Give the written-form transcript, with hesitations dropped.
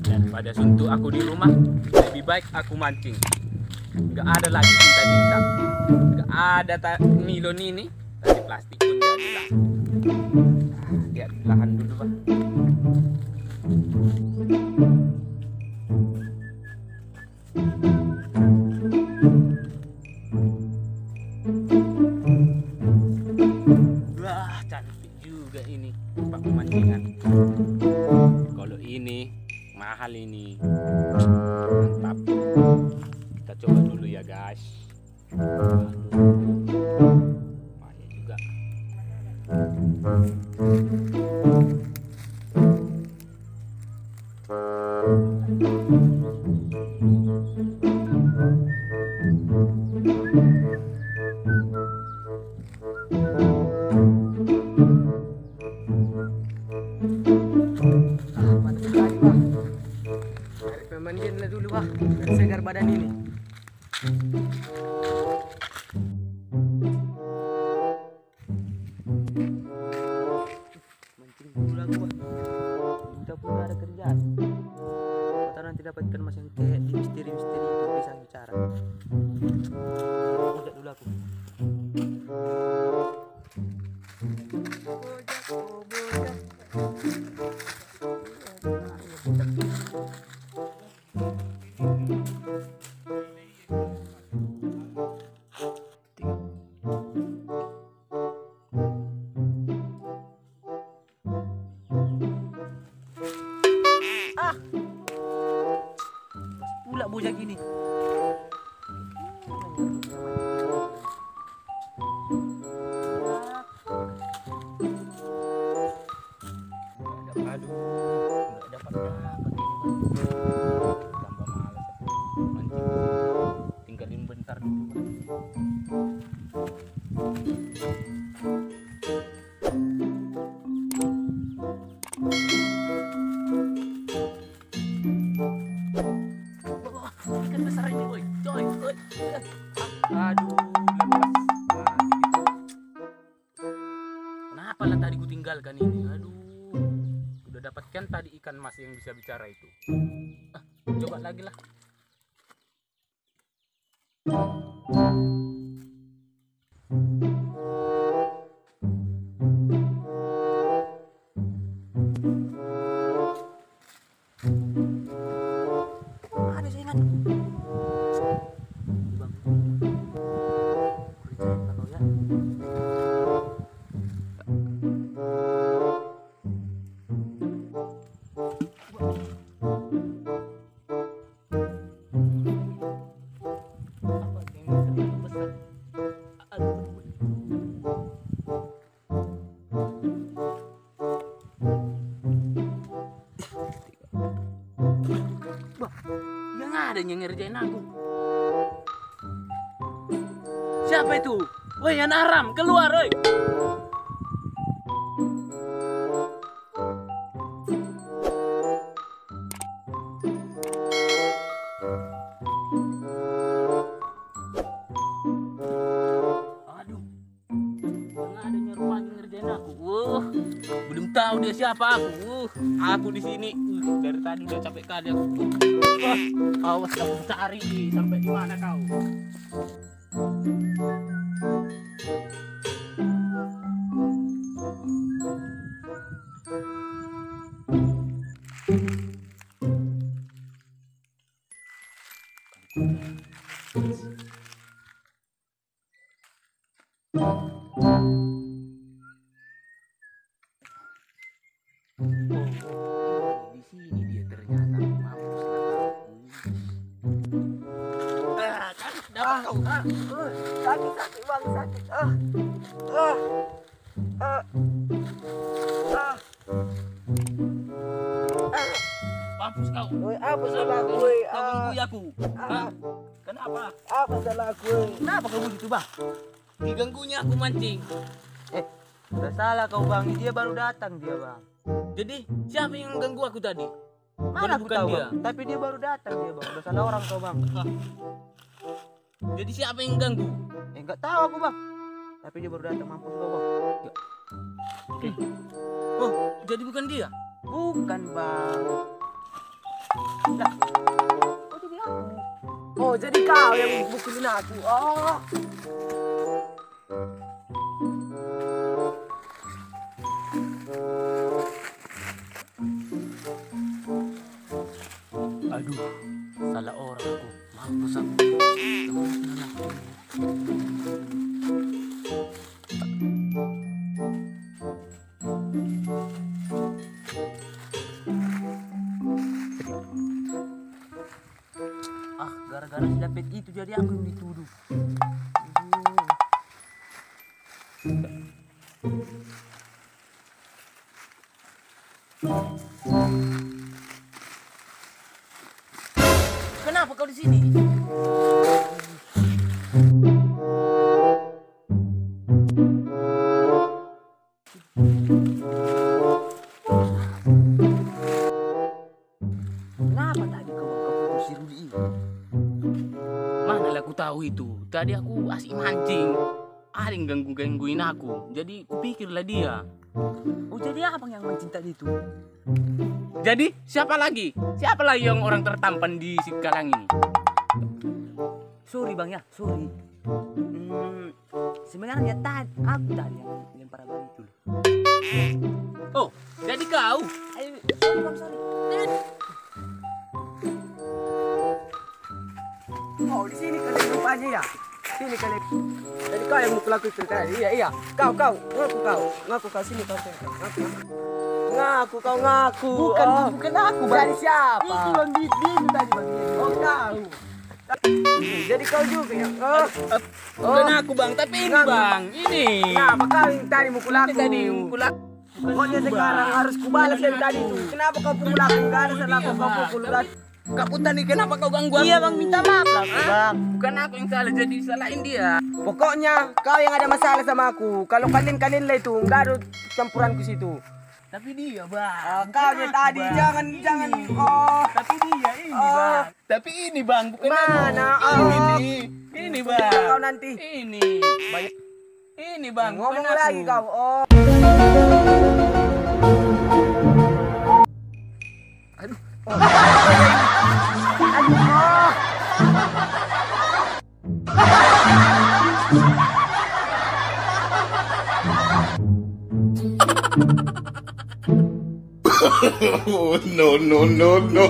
Daripada suntuk aku di rumah, lebih baik aku mancing. Gak ada lagi tinta-tinta, gak ada nilon ini, tali plastik pun jadilah. Lihat lahan dulu, Pak. Wah, cantik juga ini tempat pemancingan. Kalau ini mahal ini, mantap. Kita coba dulu ya guys. Lumayan juga. Mandiin dulu Bah, biar segar badan ini. Mancing dulu aku Bah. Kita pun ada kerjaan. Kita nanti dapatkan mas yang kayak di misteri-misteri itu bisa bicara. Ujak dulu aku. Pula bujak ini. Aduh, nggak dapat ini. Tambah malas aku mancing. Tinggalin bentar dulu. Ikan besar ini, boy. Coy. Aduh, lepas. Nah, gitu. Kenapa lah tadi ku tinggalkan ini? Aduh. Udah dapatkan tadi ikan mas yang bisa bicara itu. Coba lagi lah. Ada saya ingat. Bang. Kerjain kau ya. Apa yang terlalu besar? Aduh. Wah, yang ada yang ngerjain aku. Siapa itu? Woi, Yan Aram, keluar, woi. Aduh, yang ada nyerupa ngerjain aku. Belum tahu dia siapa aku. Aku di sini. Dari tadi udah capek kali aku. Awas kamu cari sampai di mana kau. Di sini dia ternyata. Mampus lah kau. Dapat kau. Sakit bang, sakit. Mampus kau. Woi, apa salah aku? Woi, Kau ganggu aku. Kenapa? apa salah aku? Kenapa kau begitu, Bang? Diganggunya aku mancing. Udah salah kau bang, dia baru datang dia bang. Jadi siapa yang ganggu aku tadi? Mana aku Bukan tahu dia. bang, tapi dia baru datang dia bang. Udah salah orang kau bang. Jadi siapa yang ganggu? Enggak tahu aku bang. Tapi dia baru datang, mampus kau bang. Oh, jadi bukan dia? Bukan bang. Lah, oh jadi aku. Oh jadi kau yang mukulin aku. Oh. Aduh, salah orang aku. Mampus aku. Teman aku. Ah, gara-gara si David itu jadi aku yang dituduh. Kenapa kau di sini? Kenapa tadi kau pukul si Rudi ini? Mana lah aku tahu itu. Tadi aku asik mancing. Ada yang gangguin aku. Jadi kupikirlah dia. Oh jadi abang yang mencinta itu? Jadi siapa lagi? Siapa lagi yang orang tertampan di Sikalang ini? Sorry bang ya, sorry. Sebenarnya aku tadi yang lempar abang itu. Oh, jadi kau? Ayo, sorry bang, sorry. Oh di sini kalian rupanya ya? Sini kalian. Jadi kau yang mukul aku itu tadi. Iya. Kau, ngaku kau sini kau ngaku. Ngaku kau ngaku. Bukan aku bang. Dari siapa? Itu bang di tadi bang. Oh kau. Jadi kau juga ya? Bukan aku bang, tapi ini bang. Ini. Kenapa kau yang tadi mukul aku? Ini tadi mukul aku. Pokoknya sekarang harus kubalas dari tadi itu. Kenapa kau pukul aku? Enggak ada salah kau pukul aku. Kaputan nih, kenapa kau ganggu aku? Iya bang, minta maaf lah bang. Bukan aku yang salah, jadi salahin dia. Pokoknya kau yang ada masalah sama aku. Kalau kalian lah itu enggak ada campuranku situ. Tapi dia bang. Kau yang tadi bang. jangan. Oh. Tapi dia ini bang. Tapi ini bang, bukan Mana? aku. Ini bang. Kau nanti. Ini. Ini bang. Ngomong bukan lagi aku. kau. Oh. Aduh. Oh. Oh, no.